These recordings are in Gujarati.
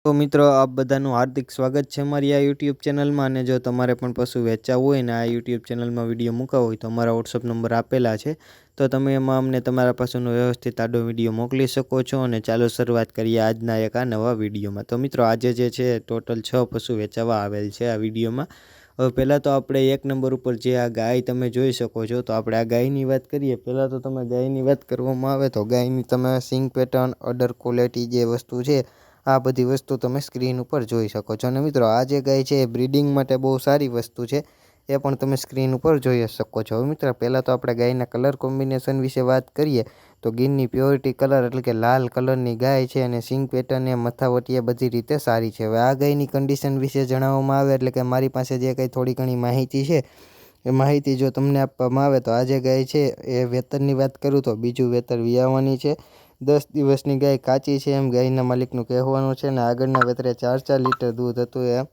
તો મિત્રો આપ બધાનું હાર્દિક સ્વાગત છે અમારી આ યુટ્યુબ ચેનલમાં। અને જો તમારે પણ પશુ વેચાવવું હોય ને આ યુટ્યુબ ચેનલમાં વિડીયો મૂકવા હોય તો અમારા વોટ્સઅપ નંબર આપેલા છે, તો તમે એમાં અમને તમારા પશુનો વ્યવસ્થિત આડો વિડીયો મોકલી શકો છો। અને ચાલો શરૂઆત કરીએ આજના એક આ નવા વિડીયોમાં। તો મિત્રો આજે જે છે ટોટલ 6 પશુ વેચાવા આવેલ છે આ વિડીયોમાં। હવે પહેલાં તો આપણે એક નંબર ઉપર જે આ ગાય તમે જોઈ શકો છો, તો આપણે આ ગાયની વાત કરીએ। પહેલાં તો તમે ગાયની વાત કરવામાં આવે તો ગાયની તમે સિંગ પેટર્ન, અડર ક્વોલિટી જે વસ્તુ છે આ બધી વસ્તુ તમે સ્ક્રીન ઉપર જોઈ શકો છો। અને મિત્રો આ જે ગાય છે એ બ્રીડિંગ માટે બહુ સારી વસ્તુ છે, એ પણ તમે સ્ક્રીન ઉપર જોઈ શકો છો। હવે મિત્રો પહેલાં તો આપણે ગાયના કલર કોમ્બિનેશન વિશે વાત કરીએ તો ગીરની પ્યોરિટી કલર એટલે કે લાલ કલરની ગાય છે, અને સિંગ પેટર્ન એ મથાવટી એ બધી રીતે સારી છે। હવે આ ગાયની કન્ડિશન વિશે જણાવવામાં આવે એટલે કે મારી પાસે જે કંઈ થોડી ઘણી માહિતી છે એ માહિતી જો તમને આપવામાં આવે તો આ જે ગાય છે એ વેતરની વાત કરું તો બીજું વેતર વિયાવાની છે। 10 દિવસની ગાય કાચી છે એમ ગાયના માલિકનું કહેવાનું છે, અને આગળના વેતરે 4 લીટર દૂધ હતું એમ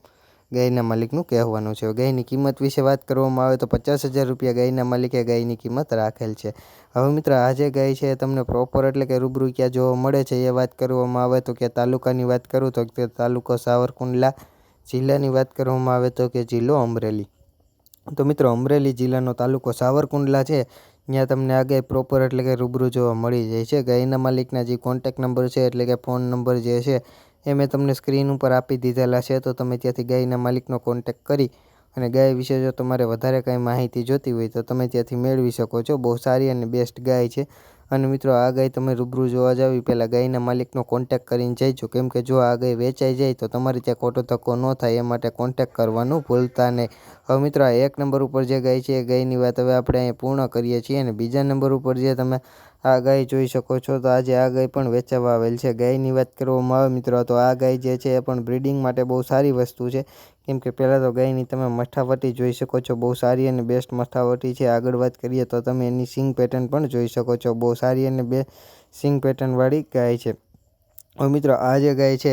ગાયના માલિકનું કહેવાનું છે। ગાયની કિંમત વિશે વાત કરવામાં આવે તો 50,000 રૂપિયા ગાયના માલિકે ગાયની કિંમત રાખેલ છે। હવે મિત્રો આ જે ગાય છે તમને પ્રોપર એટલે કે રૂબરૂ ક્યાં જોવા મળે છે એ વાત કરવામાં આવે તો કે તાલુકાની વાત કરું તો કે તાલુકો સાવરકુંડલા, જિલ્લાની વાત કરવામાં આવે તો કે જિલ્લો અમરેલી। તો મિત્રો અમરેલી જિલ્લાનો તાલુકો સાવરકુંડલા છે, ત્યાં તમને આ ગાય પ્રોપર એટલે કે રૂબરૂ જોવા મળી જાય છે। ગાયના માલિકના જે કોન્ટેક નંબર છે એટલે કે ફોન નંબર જે છે એ મેં તમને સ્ક્રીન ઉપર આપી દીધેલા છે, તો તમે ત્યાંથી ગાયના માલિકનો કોન્ટેક કરી અને ગાય વિશે જો તમારે વધારે કાંઈ માહિતી જોતી હોય તો તમે ત્યાંથી મેળવી શકો છો। બહુ સારી અને બેસ્ટ ગાય છે। અને મિત્રો આ ગાય તમે રૂબરૂ જોવા જાવ પહેલાં ગાયના માલિકનો કોન્ટેક કરીને જઈજો, કેમ કે જો આ ગાય વેચાઈ જાય તો તમારે ત્યાં ખોટો ધક્કો ન થાય એ માટે કોન્ટેક કરવાનું ભૂલતા નહીં। હવે મિત્રો આ એક નંબર ઉપર જે ગાય છે એ ગાયની વાત હવે આપણે અહીં પૂર્ણ કરીએ છીએ। અને બીજા નંબર ઉપર જે તમે આ ગાય જોઈ શકો છો તો આજે આ ગાય પણ વેચાવા આવેલ છે। ગાયની વાત કરવામાં આવે મિત્રો તો આ ગાય જે છે એ પણ બ્રીડિંગ માટે બહુ સારી વસ્તુ છે, કેમ કે પહેલાં તો ગાયની તમે મઠાવટી જોઈ શકો છો, બહુ સારી અને બેસ્ટ મઠાવટી છે। આગળ વાત કરીએ તો તમે એની સિંગ પેટર્ન પણ જોઈ શકો છો, બહુ સારી અને બે સિંગ પેટર્નવાળી ગાય છે। હવે મિત્રો આ જે ગાય છે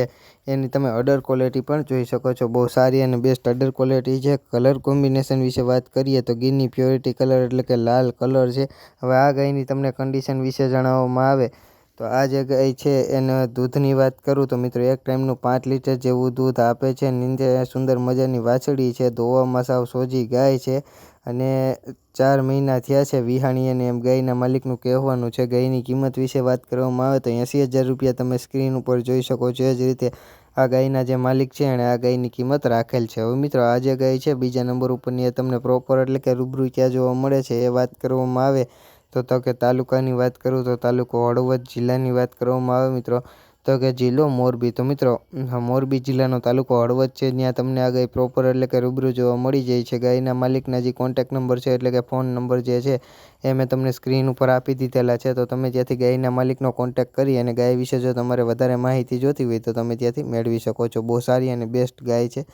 એની તમે અડર ક્વોલિટી પણ જોઈ શકો છો, બહુ સારી અને બેસ્ટ અડર ક્વોલિટી છે। કલર કોમ્બિનેશન વિશે વાત કરીએ તો ગીરની પ્યોરિટી કલર એટલે કે લાલ કલર છે। હવે આ ગાયની તમને કન્ડિશન વિશે જણાવવામાં આવે તો આ જે ગાય છે એના દૂધની વાત કરું તો મિત્રો એક ટાઈમનું 5 લીટર જેવું દૂધ આપે છે। નીંદે સુંદર મજાની વાછડી છે, ધોવામાં સાવ સોજી ગાય છે, અને 4 મહિના થયા છે વિહાણી અને એમ ગાયના માલિકનું કહેવાનું છે। ગાયની કિંમત વિશે વાત કરવામાં આવે તો 80,000 રૂપિયા તમે સ્ક્રીન ઉપર જોઈ શકો છો। એ જ રીતે આ ગાયના જે માલિક છે એણે આ ગાયની કિંમત રાખેલ છે। હવે મિત્રો આ જે ગાય છે બીજા નંબર ઉપરની એ તમને પ્રોપર એટલે કે રૂબરૂ ક્યાં જોવા મળે છે એ વાત કરવામાં આવે તો કે તાલુકાની વાત કરું તો તાલુકો હળવદ, જિલ્લાની વાત કરવામાં આવે મિત્રો તો કે જિલ્લો મોરબી। તો મિત્રો મોરબી જિલ્લાનો તાલુકો હળવદ છે, ત્યાં તમને આ ગાય પ્રોપર એટલે કે રૂબરૂ જોવા મળી જાય છે। ગાયના માલિકના જે કોન્ટેક નંબર છે એટલે કે ફોન નંબર જે છે એ મેં તમને સ્ક્રીન ઉપર આપી દીધેલા છે, તો તમે ત્યાંથી ગાયના માલિકનો કોન્ટેક કરી અને ગાય વિશે જો તમારે વધારે માહિતી જોતી હોય તો તમે ત્યાંથી મેળવી શકો છો। બહુ સારી અને બેસ્ટ ગાય છે।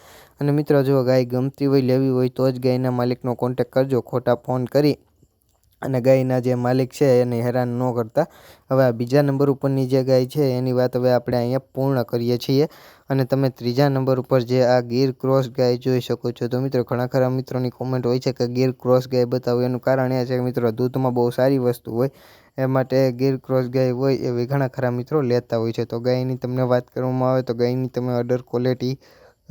અને મિત્રો જો ગાય ગમતી હોય, લેવી હોય તો જ ગાયના માલિકનો કોન્ટેક કરજો, ખોટા ફોન કરી અને ગાયના જે માલિક છે એને હેરાન ન કરતા। હવે આ બીજા નંબર ઉપરની જે ગાય છે એની વાત હવે આપણે અહીંયા પૂર્ણ કરીએ છીએ। અને તમે ત્રીજા નંબર ઉપર જે આ ગીર ક્રોસ ગાય જોઈ શકો છો, તો મિત્રો ઘણા ખરા મિત્રોની કોમેન્ટ હોય છે કે ગીર ક્રોસ ગાય બતાવો। એનું કારણ એ છે કે મિત્રો દૂધમાં બહુ સારી વસ્તુ હોય એ માટે ગીર ક્રોસ ગાય હોય એવી ઘણા ખરા મિત્રો લેતા હોય છે। તો ગાયની તમને વાત કરવામાં આવે તો ગાયની તમે અડર ક્વોલિટી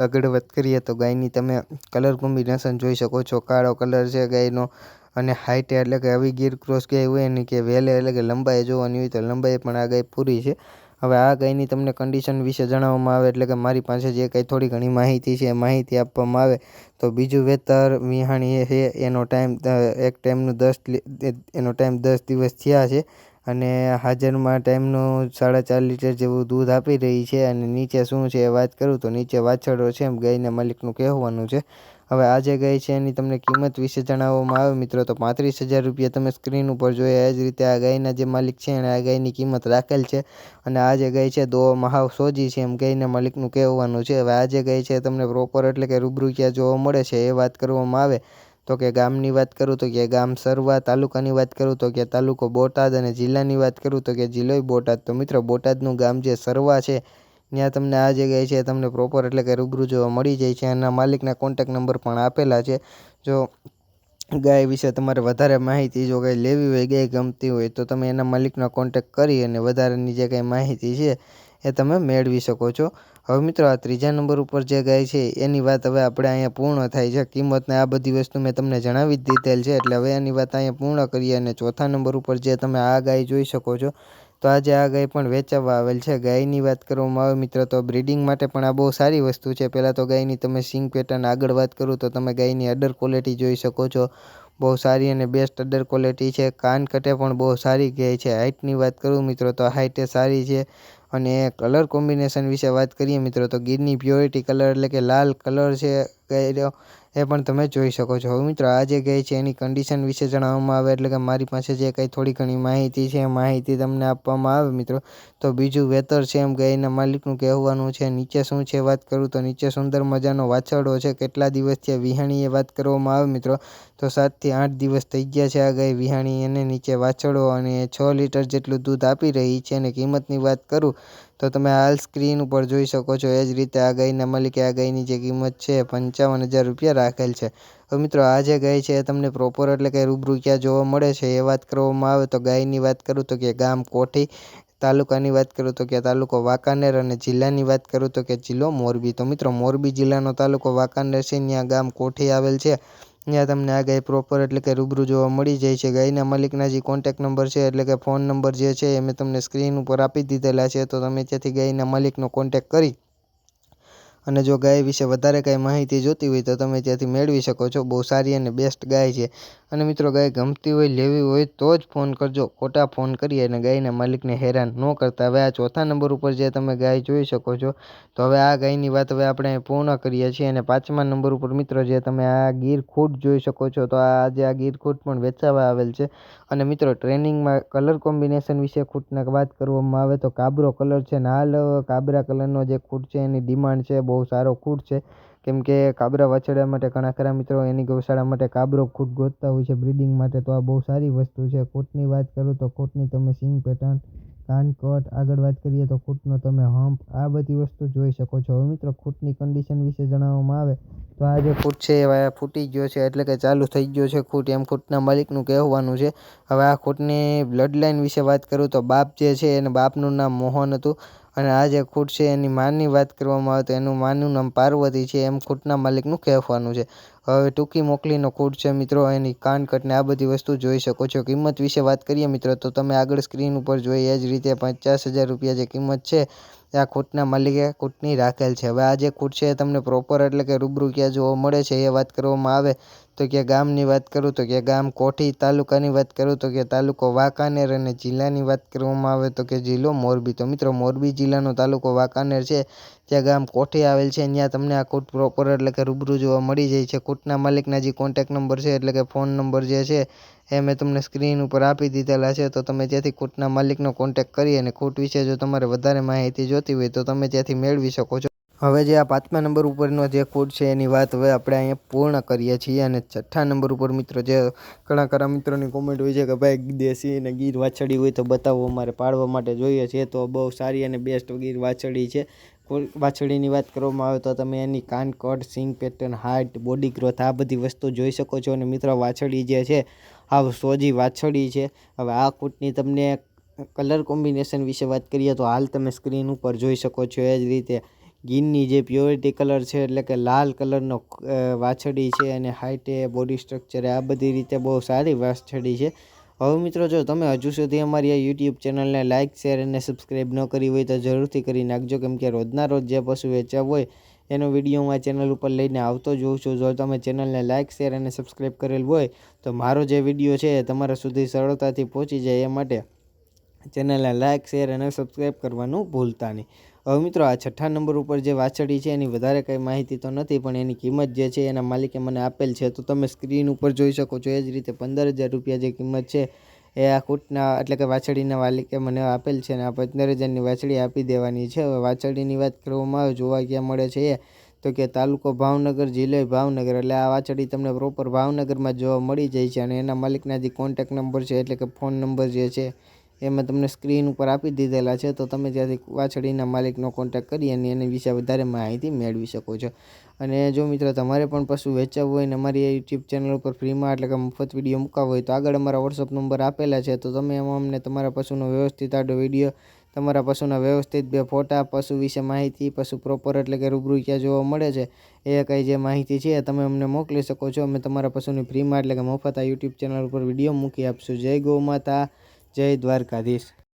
આગળ વાત કરીએ તો ગાયની તમે કલર કોમ્બિનેશન જોઈ શકો છો, કાળો કલર છે ગાયનો, અને હાઇટ એટલે કે આવી ગીર ક્રોસ ગાય હોય એની કે વેલે એટલે કે લંબાઈ જોવાની હોય તો લંબાઈ પણ આ ગાય પૂરી છે। હવે આ ગાયની તમને કન્ડિશન વિશે જણાવવામાં આવે એટલે કે મારી પાસે જે કંઈ થોડી ઘણી માહિતી છે એ માહિતી આપવામાં આવે તો બીજું વેતર વિહાણી છે, એનો ટાઈમ એક ટાઈમનું 10 દિવસ થયા છે, અને હાજરમાં ટાઈમનું 4.5 લીટર જેવું દૂધ આપી રહી છે। અને નીચે શું છે એ વાત કરું તો નીચે વાછરડો છે એમ ગાયના માલિકનું કહેવાનું છે। હવે આ જે ગાય છે એની તમને કિંમત વિશે જણાવવામાં આવે મિત્રો તો 35,000 રૂપિયા તમે સ્ક્રીન ઉપર જોયા। એ જ રીતે આ ગાયના જે માલિક છે એણે આ ગાયની કિંમત રાખેલ છે। અને આ જે ગાય છે દોવામાં હાવ સોજી છે એમ ગાયના માલિકનું કહેવાનું છે। હવે આ જે ગાય છે તમને પ્રોપર એટલે કે રૂબરૂ ક્યાં જોવા મળે છે એ વાત કરવામાં આવે તો કે ગામની વાત કરું તો કે ગામ સરવા, તાલુકાની વાત કરું તો કે તાલુકો બોટાદ, અને જિલ્લાની વાત કરું તો કે જિલ્લો બોટાદ। તો મિત્રો બોટાદનું ગામ જે સરવા છે ત્યાં તમને આ જે ગાય છે તમને પ્રોપર એટલે કે રૂબરૂ જોવા મળી જાય છે, અને માલિકના કોન્ટેક નંબર પણ આપેલા છે। જો ગાય વિશે તમારે વધારે માહિતી જો કંઈ લેવી હોય, ગાય ગમતી હોય તો તમે એના માલિકનો કોન્ટેક કરી અને વધારાની જે કંઈ માહિતી છે એ તમે મેળવી શકો છો। હવે મિત્રો આ ત્રીજા નંબર ઉપર જે ગાય છે એની વાત હવે આપણે અહીંયા પૂર્ણ થાય છે. કિંમતને આ બધી વસ્તુ મેં તમને જણાવી જ દીધેલ છે, એટલે હવે એની વાત અહીંયા પૂર્ણ કરીએ. અને ચોથા નંબર ઉપર જે તમે આ ગાય જોઈ શકો છો, તો આજે આ ગાય પણ વેચાવા આવેલ છે. ગાયની વાત કરવામાં આવે મિત્રો તો બ્રિડિંગ માટે પણ આ બહુ સારી વસ્તુ છે. પહેલાં તો ગાયની તમે સિંગ પેટર્ન આગળ વાત કરું તો તમે ગાયની અડર ક્વોલિટી જોઈ શકો છો, બહુ સારી અને બેસ્ટ અડર ક્વોલિટી છે. કાન કટે પણ બહુ સારી ગાય છે. હાઇટની વાત કરું મિત્રો તો હાઇટે સારી છે. અને કલર કોમ્બિનેશન વિશે વાત કરીએ મિત્રો તો ગીરની પ્યોરિટી કલર એટલે કે લાલ કલર છે ગાયનો, એ પણ તમે જોઈ શકો છો. હવે મિત્રો આ જે ગાય છે એની કન્ડિશન વિશે જણાવવામાં આવે એટલે કે મારી પાસે જે કંઈ થોડી ઘણી માહિતી છે એ માહિતી તમને આપવામાં આવે મિત્રો તો બીજું વેતર છે એમ ગાયના માલિકનું કહેવાનું છે. નીચે શું છે વાત કરું તો નીચે સુંદર મજાનો વાછરડો છે. કેટલા દિવસથી વિહાણીએ વાત કરવામાં આવે મિત્રો તો 7 થી 8 દિવસ થઈ ગયા છે આ ગાય વિહાણી, અને નીચે વાછરડો, અને 6 લીટર જેટલું દૂધ આપી રહી છે. અને કિંમતની વાત કરું તો તમે હાલ સ્ક્રીન ઉપર જોઈ શકો છો. એ જ રીતે આ ગાયના માલિકે આ ગાયની જે કિંમત છે 55,000 રૂપિયા રાખેલ છે. હવે મિત્રો આ જે ગાય છે એ તમને પ્રોપર એટલે કે રૂબરૂ ક્યાં જોવા મળે છે એ વાત કરવામાં આવે તો ગાયની વાત કરું તો કે ગામ કોઠી, તાલુકાની વાત કરું તો કે તાલુકો વાંકાનેર, અને જિલ્લાની વાત કરું તો કે જિલ્લો મોરબી. તો મિત્રો મોરબી જિલ્લાનો તાલુકો વાંકાનેર છે, ત્યાં ગામ કોઠી આવેલ છે. ત્યાં તમને આ ગાય પ્રોપર એટલે કે રૂબરૂ જોવા મળી જાય છે. ગાયના માલિકના જે કોન્ટેક્ટ નંબર છે એટલે કે ફોન નંબર જે છે એ મેં તમને સ્ક્રીન ઉપર આપી દીધેલા છે, તો તમે ત્યાંથી ગાયના માલિકનો કોન્ટેક્ટ કરી અને જો ગાય વિશે વધારે કાંઈ માહિતી જોતી હોય તો તમે ત્યાંથી મેળવી શકો છો. બહુ સારી અને બેસ્ટ ગાય છે. અને મિત્રો ગાય ગમતી હોય, લેવી હોય તો જ ફોન કરજો, ખોટા ફોન કરી અને ગાયના માલિકને હેરાન ન કરતા. હવે આ ચોથા નંબર ઉપર જે તમે ગાય જોઈ શકો છો, તો હવે આ ગાયની વાત હવે આપણે પૂર્ણ કરીએ છીએ. અને પાંચમા નંબર ઉપર મિત્રો જે તમે આ ગીર ખૂટ જોઈ શકો છો, તો આજે આ ગીર ખૂટ પણ વેચાવા આવેલ છે. અને મિત્રો ટ્રેનિંગમાં કલર કોમ્બિનેશન વિશે ખૂટને વાત કરવામાં આવે તો કાબરો કલર છે, ને હાલ કાબરા કલરનો જે ખૂટ છે એની ડિમાન્ડ છે, બહુ સારો ખૂટ છે. કેમ કે કાબરા વાછરડા માટે ઘણા ખરા મિત્રો એની ગૌશાળા માટે કાબરો ખૂટ ગોતતા હોય છે બ્રિડિંગ માટે, તો આ બહુ સારી વસ્તુ છે. ખૂટની વાત કરું તો ખૂટની તમે સિંગ પેટર્ન, કાન કટ, આગળ વાત કરીએ તો ખૂટનો તમે હમ્પ, આ બધી વસ્તુ જોઈ શકો છો. હવે મિત્રો ખૂટની કન્ડિશન વિશે જણાવવામાં આવે તો આ જે ખૂટ છે એ ફૂટી ગયો છે એટલે કે ચાલુ થઈ ગયો છે ખૂટ, એમ ખૂટના માલિકનું કહેવાનું છે. હવે આ ખૂટની બ્લડ લાઇન વિશે વાત કરું તો બાપ જે છે એને બાપનું નામ મોહન હતું, અને આ જે ખૂટ છે એની માની વાત કરવામાં આવે તો એનું માનું નામ પાર્વતી છે, એમ ખૂટના માલિકનું કહેવાનું છે. હવે ટૂંકી મોકલીનો ખૂટ છે મિત્રો, એની કાન કટને આ બધી વસ્તુ જોઈ શકો છો. કિંમત વિશે વાત કરીએ મિત્રો તો તમે આગળ સ્ક્રીન ઉપર જોઈ એ જ રીતે 50,000 રૂપિયા જે કિંમત છે આ ખૂટના માલિકે ખૂટની રાખેલ છે. હવે આ જે ખૂટ છે એ તમને પ્રોપર એટલે કે રૂબરૂ ક્યાં જોવા મળે છે એ વાત કરવામાં આવે તો કે ગામની વાત કરું તો કે ગામ કોઠી, તાલુકાની વાત કરું તો કે તાલુકો વાંકાનેર, અને જિલ્લાની વાત કરવામાં આવે તો કે જિલ્લો મોરબી. તો મિત્રો મોરબી જિલ્લાનો તાલુકો વાંકાનેર છે, ત્યાં ગામ કોઠી આવેલ છે. ત્યાં તમને આ ખૂટ પ્રોપર એટલે કે રૂબરૂ જોવા મળી જાય છે. ખૂટના માલિકના જે કોન્ટેક્ટ નંબર છે એટલે કે ફોન નંબર જે છે એ મેં તમને સ્ક્રીન ઉપર આપી દીધેલા છે, તો તમે ત્યાંથી ખૂટના માલિકનો કોન્ટેક્ટ કરી અને ખૂટ વિશે જો તમારે વધારે માહિતી જોતી હોય તો તમે ત્યાંથી મેળવી શકો છો. હવે જે આ પાંચમા નંબર ઉપરનો જે ખૂટ છે એની વાત હવે આપણે અહીંયા પૂર્ણ કરીએ છીએ. અને છઠ્ઠા નંબર ઉપર મિત્રો જે ઘણા ખરા મિત્રોની કોમેન્ટ હોય છે કે ભાઈ દેશી અને ગીર વાછડી હોય તો બતાવો, અમારે પાડવા માટે જોઈએ છે. તો બહુ સારી અને બેસ્ટ ગીર વાછડી છે. વાછડીની વાત કરવામાં આવે તો તમે એની કાન કટ, સિંગ પેટર્ન, હાઇટ, બોડી ગ્રોથ આ બધી વસ્તુ જોઈ શકો છો. અને મિત્રો વાછડી જે છે આ સોજી વાછડી છે. હવે આ ખૂટની તમને કલર કોમ્બિનેશન વિશે વાત કરીએ તો હાલ તમે સ્ક્રીન ઉપર જોઈ શકો છો. એ જ રીતે ગીરની જે પ્યોરિટી કલર છે એટલે કે લાલ કલરનો વાછડી છે, અને હાઇટે, બોડી સ્ટ્રક્ચરે આ બધી રીતે બહુ સારી વાછડી છે. હવે મિત્રો જો તમે હજુ સુધી અમારી આ યુટ્યુબ ચેનલને લાઇક, શેર અને સબસ્ક્રાઈબ ન કરી હોય તો જરૂરથી કરી નાખજો, કેમ કે રોજના રોજ જે પશુ વેચાવ હોય એનો વિડીયો હું આ ચેનલ ઉપર લઈને આવતો જોઉં છું. જો તમે ચેનલને લાઇક, શેર અને સબસ્ક્રાઈબ કરેલ હોય તો મારો જે વિડીયો છે એ તમારા સુધી સરળતાથી પહોંચી જાય એ માટે ચેનલને લાઇક, શેર અને સબસ્ક્રાઈબ કરવાનું ભૂલતા નહીં. હવે મિત્રો આ છઠ્ઠા નંબર ઉપર જે વાછડી છે એની વધારે કંઈ માહિતી તો નથી, પણ એની કિંમત જે છે એના માલિકે મને આપેલ છે, તો તમે સ્ક્રીન ઉપર જોઈ શકો છો. એ જ રીતે 15,000 રૂપિયા જે કિંમત છે એ આ ખૂટના એટલે કે વાછડીના માલિકે મને આપેલ છે, અને આ 15,000ની વાછડી આપી દેવાની છે. હવે વાછડીની વાત કરવામાં આવે જોવા ક્યાં મળે છે એ તો કે તાલુકો ભાવનગર, જિલ્લો ભાવનગર, એટલે આ વાછડી તમને પ્રોપર ભાવનગરમાં જોવા મળી જાય છે. અને એના માલિકના જે કોન્ટેક્ટ નંબર છે એટલે કે ફોન નંબર જે છે એ મેં તમને સ્ક્રીન ઉપર આપી દીધેલા છે, તો તમે ત્યાંથી વાછડીના માલિકનો કોન્ટેક્ટ કરી અને એની વિશે વધારે માહિતી મેળવી શકો છો. અને જો મિત્રો તમારે પણ પશુ વેચાવવું હોય ને અમારી યુટ્યુબ ચેનલ ઉપર ફ્રીમાં એટલે કે મફત વિડીયો મૂકવા હોય તો આગળ અમારા વોટ્સઅપ નંબર આપેલા છે, તો તમે એમાં અમને તમારા પશુનો વ્યવસ્થિત આડો વિડીયો તમારા પશુના વ્યવસ્થિત 2 ફોટા, પશુ વિશે માહિતી, પશુ પ્રોપર એટલે કે રૂબરૂ ક્યાં જોવા મળે છે એ કંઈ જે માહિતી છે તમે અમને મોકલી શકો છો. અમે તમારા પશુની ફ્રીમાં એટલે કે મફત આ યુટ્યુબ ચેનલ ઉપર વિડીયો મૂકી આપશું. જય ગૌ માતા, જય દ્વારકાધીશ.